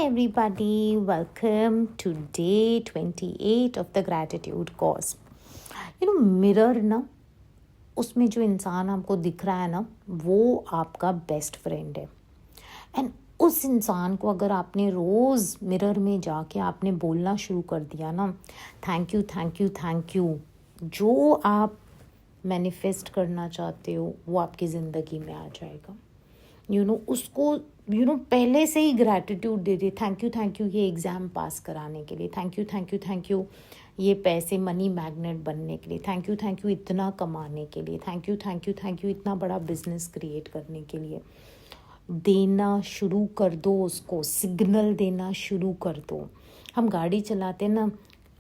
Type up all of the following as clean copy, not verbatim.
everybody, welcome to day 28 of the gratitude course. Mirror ना, उसमें जो इंसान आपको दिख रहा है ना, वो आपका बेस्ट फ्रेंड है. एंड उस इंसान को अगर आपने रोज़ मिरर में जाके आपने बोलना शुरू कर दिया ना, thank you thank you thank you, जो आप मैनिफेस्ट करना चाहते हो वो आपकी ज़िंदगी में आ जाएगा. उसको पहले से ही ग्रैटिट्यूड दे दे. थैंक यू ये एग्ज़ाम पास कराने के लिए, थैंक यू ये पैसे मनी मैग्नेट बनने के लिए, थैंक यू इतना कमाने के लिए, थैंक यू इतना बड़ा बिजनेस क्रिएट करने के लिए. देना शुरू कर दो, उसको सिग्नल देना शुरू कर दो. हम गाड़ी चलाते हैं ना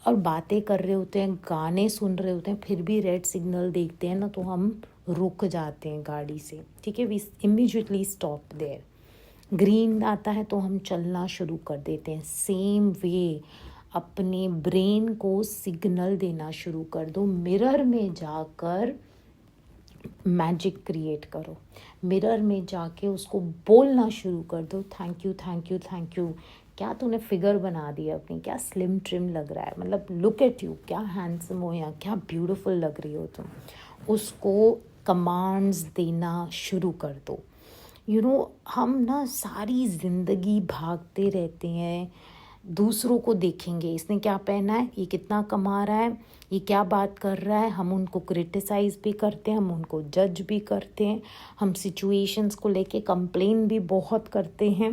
और बातें कर रहे होते हैं, गाने सुन रहे होते हैं, फिर भी रेड सिग्नल देखते हैं ना तो हम रुक जाते हैं गाड़ी से. ठीक है, we immediately stop there. Green आता है तो हम चलना शुरू कर देते हैं. सेम वे अपने ब्रेन को सिग्नल देना शुरू कर दो. मिरर में जाकर मैजिक क्रिएट करो. मिरर में जाके उसको बोलना शुरू कर दो, thank you thank you thank you. क्या तूने फिगर बना दी अपनी, क्या स्लिम ट्रिम लग रहा है, मतलब लुक एट यू, क्या हैंडसम हो या क्या ब्यूटीफुल लग रही हो तुम. उसको कमांड्स देना शुरू कर दो. हम ना सारी ज़िंदगी भागते रहते हैं, दूसरों को देखेंगे, इसने क्या पहना है, ये कितना कमा रहा है, ये क्या बात कर रहा है. हम उनको क्रिटिसाइज़ भी करते हैं, हम उनको जज भी करते हैं, हम सिचुएशंस को लेके कंप्लेन भी बहुत करते हैं.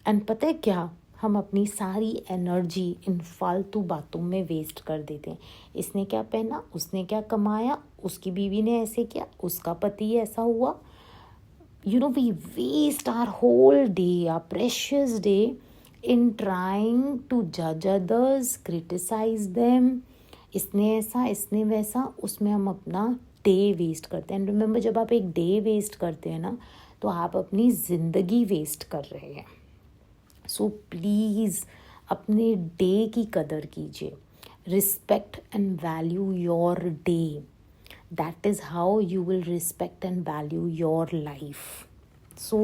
एंड पता है क्या, हम अपनी सारी एनर्जी इन फालतू बातों में वेस्ट कर देते हैं. इसने क्या पहना, उसने क्या कमाया, उसकी बीवी ने ऐसे किया, उसका पति ऐसा हुआ. We waste our whole day, our precious day, in trying to judge others, criticize them. इसने ऐसा, इसने वैसा, उसमें हम अपना डे वेस्ट करते हैं. एंड रिमेंबर, जब आप एक डे वेस्ट करते हैं ना तो आप अपनी ज़िंदगी वेस्ट कर रहे हैं. सो प्लीज़ अपने डे की कदर कीजिए. Respect and value your day. That is how you will respect and value your life. So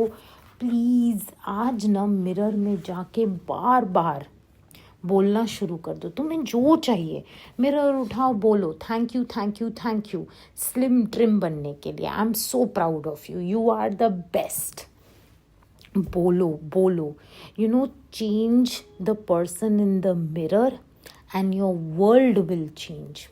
please आज ना मिरर में जाके बार बार बोलना शुरू कर दो. तुम्हें जो चाहिए, मिरर उठाओ, बोलो thank you thank you thank you slim trim बनने के लिए. I am so proud of you, you are the best. बोलो. Change the person in the mirror and your world will change.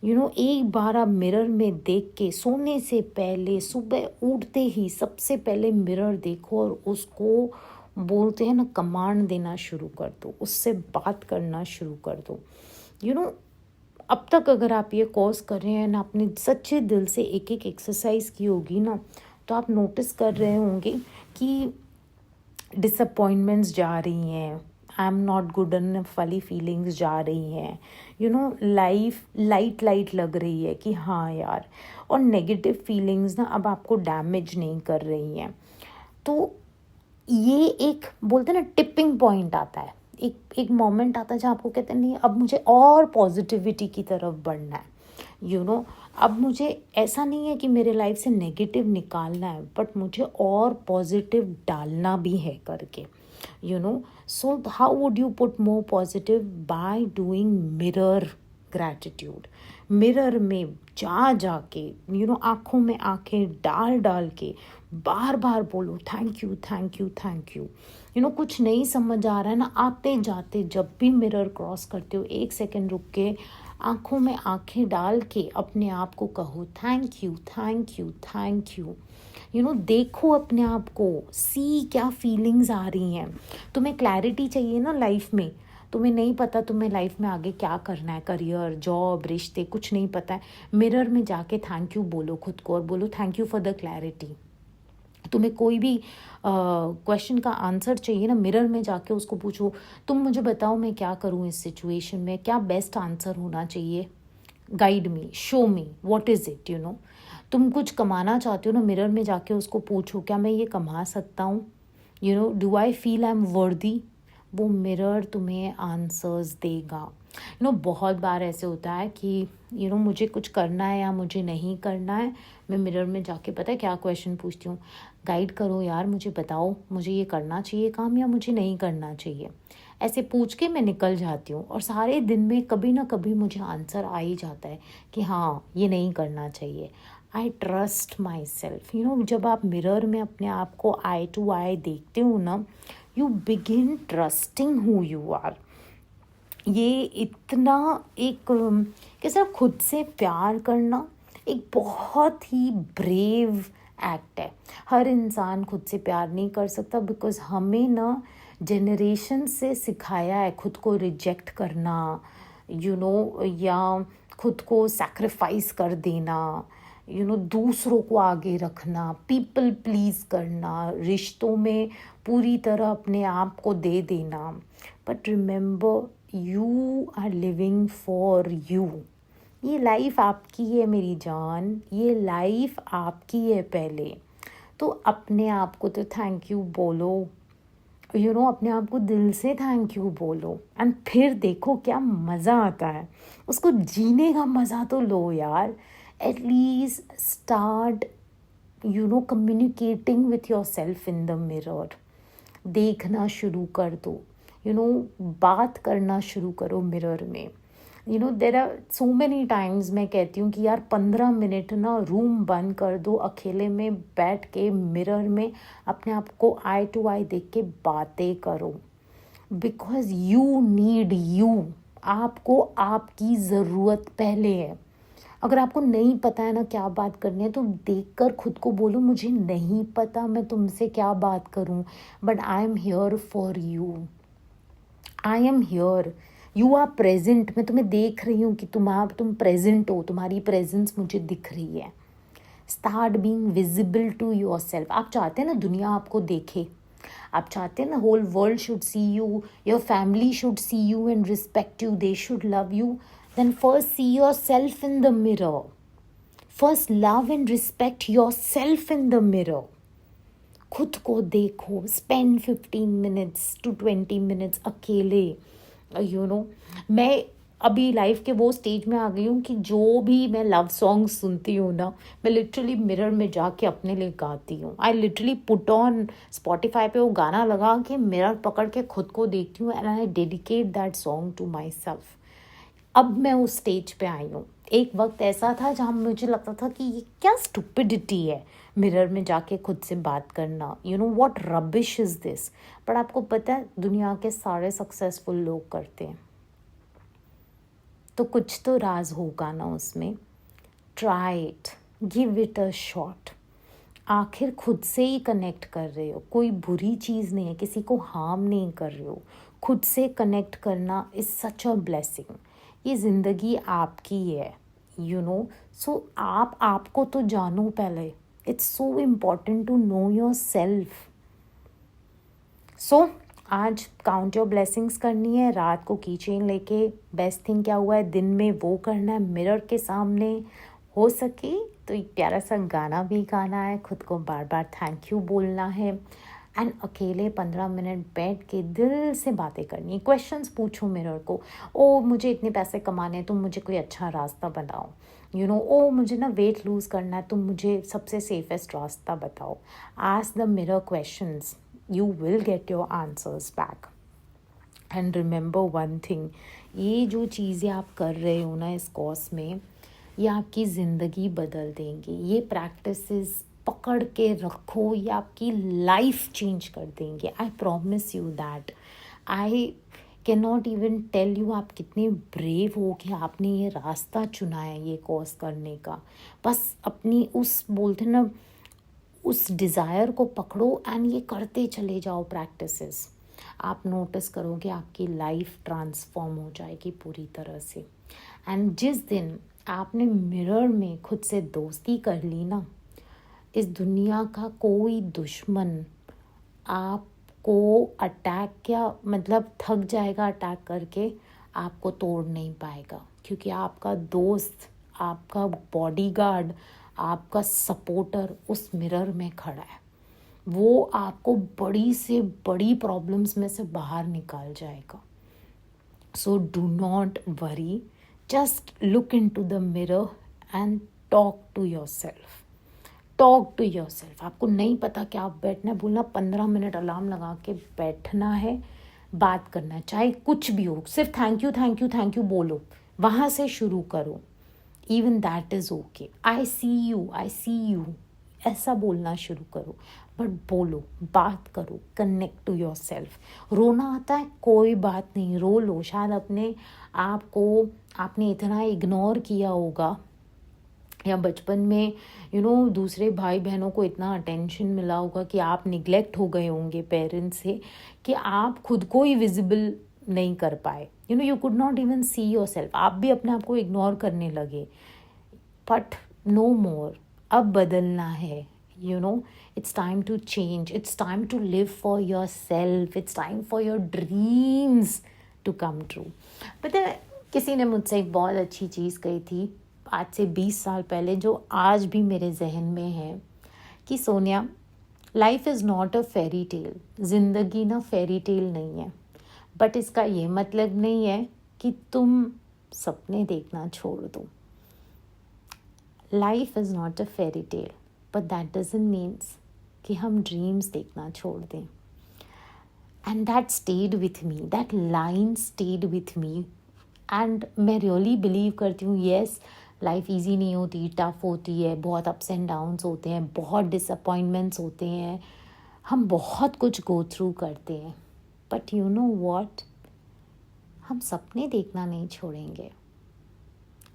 एक बार आप मिरर में देख के सोने से पहले, सुबह उठते ही सबसे पहले मिरर देखो और उसको बोलते हैं ना, कमांड देना शुरू कर दो, उससे बात करना शुरू कर दो. अब तक अगर आप ये कोर्स कर रहे हैं ना, आपने सच्चे दिल से एक एक एक्सरसाइज की होगी ना, तो आप नोटिस कर रहे होंगे कि डिसअपॉइंटमेंट्स जा रही हैं, I am not good enough वाली फीलिंग्स जा रही हैं. लाइफ लाइट लग रही है कि हाँ यार, और नेगेटिव फीलिंग्स ना अब आपको डैमेज नहीं कर रही हैं. तो ये एक बोलते हैं ना टिपिंग पॉइंट आता है, एक मोमेंट आता है जहाँ आपको कहते हैं नहीं, अब मुझे और पॉजिटिविटी की तरफ बढ़ना है. अब मुझे ऐसा नहीं है कि मेरे लाइफ से नेगेटिव निकालना है, बट मुझे और पॉजिटिव डालना भी है करके. So how would you put more positive? By doing mirror gratitude. Mirror में जाके आँखों में आँखें डाल के बार बार बोलो thank you thank you thank you. कुछ नहीं समझ आ रहा है ना, आते जाते जब भी मिरर क्रॉस करते हो, 1 सेकंड रुक के आँखों में आँखें डाल के अपने आप को कहो thank you thank you thank you. देखो अपने आप को, सी क्या फीलिंग्स आ रही हैं. तुम्हें क्लैरिटी चाहिए ना लाइफ में, तुम्हें नहीं पता तुम्हें लाइफ में आगे क्या करना है, करियर, जॉब, रिश्ते, कुछ नहीं पता है. मिरर में जाके थैंक यू बोलो खुद को और बोलो thank you for the clarity. तुम्हें कोई भी क्वेश्चन का आंसर चाहिए ना, मिरर में जाके उसको पूछो, तुम मुझे बताओ मैं क्या करूँ इस सिचुएशन में, क्या बेस्ट आंसर होना चाहिए, guide me, show me, what is it. तुम कुछ कमाना चाहते हो ना, मिरर में जाके उसको पूछो क्या मैं ये कमा सकता हूँ, do I feel I am वर्दी. वो मिरर तुम्हें आंसर्स देगा. बहुत बार ऐसे होता है कि मुझे कुछ करना है या मुझे नहीं करना है, मैं मिरर में जाके पता है क्या क्वेश्चन पूछती हूँ, गाइड करो यार, मुझे बताओ मुझे ये करना चाहिए काम या मुझे नहीं करना चाहिए। ऐसे पूछ के मैं निकल जाती हूँ और सारे दिन में कभी ना कभी मुझे आंसर आ ही जाता है कि हाँ ये नहीं करना चाहिए। I trust my self. जब आप मिरर में अपने आप को आई टू आई देखते हो ना, you begin trusting who you are. ये इतना एक कैसे खुद से प्यार करना एक बहुत ही ब्रेव एक्ट है। हर इंसान खुद से प्यार नहीं कर सकता, बिकॉज हमें ना जनरेशन से सिखाया है खुद को रिजेक्ट करना, या खुद को सैक्रिफाइस कर देना, दूसरों को आगे रखना, पीपल प्लीज करना, रिश्तों में पूरी तरह अपने आप को दे देना। But remember, you are living for you. ये लाइफ आपकी है मेरी जान, ये लाइफ आपकी है पहले। तो अपने आप को तो थैंक यू बोलो, अपने आप को दिल से थैंक यू बोलो, एंड फिर देखो क्या मज़ा आता है। उसको जीने का मज़ा तो लो यार। At least start communicating with your self in the mirror. देखना शुरू कर दो, बात करना शुरू करो मिरर में। There are so many times मैं कहती हूँ कि यार 15 मिनट ना रूम बंद कर दो, अकेले में बैठ के मिरर में अपने आप को आई टू आई देख के बातें करो। Because you need you. आपको आपकी ज़रूरत पहले है। अगर आपको नहीं पता है ना क्या बात करनी है, तो देखकर खुद को बोलो मुझे नहीं पता मैं तुमसे क्या बात करूं, but I am here for you. I am here, you are present. मैं तुम्हें देख रही हूँ कि तुम प्रेजेंट हो, तुम्हारी प्रेजेंस मुझे दिख रही है। Start being visible to yourself. आप चाहते हैं ना दुनिया आपको देखे, आप चाहते हैं ना whole world should see you, your family should see you and respect you, they should love you, then first see yourself in the mirror. First love and respect yourself in the mirror. खुद को देखो, spend 15 minutes to 20 minutes अकेले। मैं अभी life के वो stage में आ गई हूँ कि जो भी मैं लव सॉन्ग सुनती हूँ ना, मैं लिटरली मिरर में जाके अपने लिए गाती हूँ। I literally put on Spotify पे वो गाना लगा के मिरर पकड़ के खुद को देखती हूँ, and I dedicate that song to myself. अब मैं उस स्टेज पे आई हूँ। एक वक्त ऐसा था जहाँ मुझे लगता था कि ये क्या स्टुपिडिटी है मिरर में जाके खुद से बात करना, व्हाट रबिश इज़ दिस। पर आपको पता है दुनिया के सारे सक्सेसफुल लोग करते हैं, तो कुछ तो राज होगा ना उसमें। Try it, give it a shot. आखिर खुद से ही कनेक्ट कर रहे हो, कोई बुरी चीज़ नहीं है, किसी को हार्म नहीं कर रहे हो। खुद से कनेक्ट करना इज़ सच अ ब्लेसिंग। ये ज़िंदगी आपकी है, सो आप आपको तो जानो पहले। It's so important to know yourself. So आज काउंट योर ब्लेसिंग्स करनी है, रात को की चेन लेके बेस्ट थिंग क्या हुआ है दिन में वो करना है मिरर के सामने। हो सके तो एक प्यारा सा गाना भी गाना है, खुद को बार बार थैंक यू बोलना है, एंड अकेले 15 मिनट बैठ के दिल से बातें करनी है। क्वेश्चंस पूछो मिरर को, ओ मुझे इतने पैसे कमाने हैं, तुम मुझे कोई अच्छा रास्ता बताओ। ओ मुझे ना वेट लूज़ करना है, तुम मुझे सबसे सेफेस्ट रास्ता बताओ। Ask the mirror questions, you will get your answers back. And remember one thing, ये जो चीज़ें आप कर रहे हो ना इस कोर्स में, ये आपकी ज़िंदगी बदल देंगे। ये प्रैक्टिसेस पकड़ के रखो, ये आपकी लाइफ चेंज कर देंगे। I promise you that. I can not even tell you आप कितने ब्रेव हो कि आपने ये रास्ता चुना है ये कोर्स करने का। बस अपनी उस बोलते ना उस डिज़ायर को पकड़ो एंड ये करते चले जाओ प्रैक्टिसेस। आप नोटिस करोगे आपकी लाइफ ट्रांसफॉर्म हो जाएगी पूरी तरह से। एंड जिस दिन आपने मिरर में खुद से दोस्ती कर ली ना, इस दुनिया का कोई दुश्मन आपको अटैक क्या मतलब थक जाएगा अटैक करके, आपको तोड़ नहीं पाएगा, क्योंकि आपका दोस्त, आपका बॉडीगार्ड, आपका सपोर्टर उस मिरर में खड़ा है। वो आपको बड़ी से बड़ी प्रॉब्लम्स में से बाहर निकाल जाएगा। So do not worry, just look into the mirror and talk to yourself. Talk to yourself. आपको नहीं पता कि आप बैठना बोलना, 15 मिनट अलार्म लगा के बैठना है, बात करना है, चाहे कुछ भी हो, सिर्फ thank you thank you thank you बोलो, वहाँ से शुरू करो। Even that is okay. I see you ऐसा बोलना शुरू करो, बट बोलो, बात करो, कनेक्ट टू योर सेल्फ। रोना आता है, कोई बात नहीं, रो लो। शायद अपने आप को आपने इतना इग्नोर किया होगा, या बचपन में दूसरे भाई बहनों को इतना अटेंशन मिला होगा कि आप निगलेक्ट हो गए होंगे पेरेंट्स से, कि आप खुद को ही विजिबल नहीं कर पाए। You could not even see your self. आप भी अपने आप को इग्नोर करने लगे। बट नो मोर, अब बदलना है। It's time to change, it's time to live for yourself, it's time for your dreams to come true. पता है, किसी ने मुझसे एक बहुत अच्छी चीज़ कही थी आज से 20 साल पहले, जो आज भी मेरे जहन में है, कि Sonia, life is not a fairy tale. ज़िंदगी ना फेरी टेल नहीं है, बट इसका ये मतलब नहीं है कि तुम सपने देखना छोड़ दो। Life is not a fairy tale, but that doesn't means कि हम ड्रीम्स देखना छोड़ दें। And that stayed with me, that line stayed with me. And मैं रियली बिलीव करती हूँ, येस, लाइफ ईजी नहीं होती, टफ होती है, बहुत अप्स एंड डाउन्स होते हैं, बहुत डिसअपॉइंटमेंट्स होते हैं, हम बहुत कुछ गो थ्रू करते हैं। बट यू नो व्हाट, हम सपने देखना नहीं छोड़ेंगे।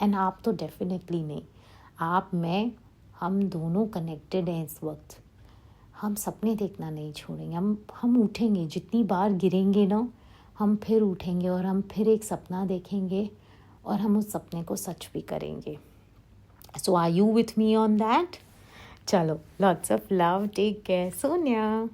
एंड आप तो डेफिनेटली नहीं। आप, मैं, हम दोनों कनेक्टेड हैं इस वक्त। हम सपने देखना नहीं छोड़ेंगे। हम उठेंगे, जितनी बार गिरेंगे ना, हम फिर उठेंगे और हम फिर एक सपना देखेंगे और हम उस सपने को सच भी करेंगे। So are you with me on that? चलो, lots of love, take care, Sonia.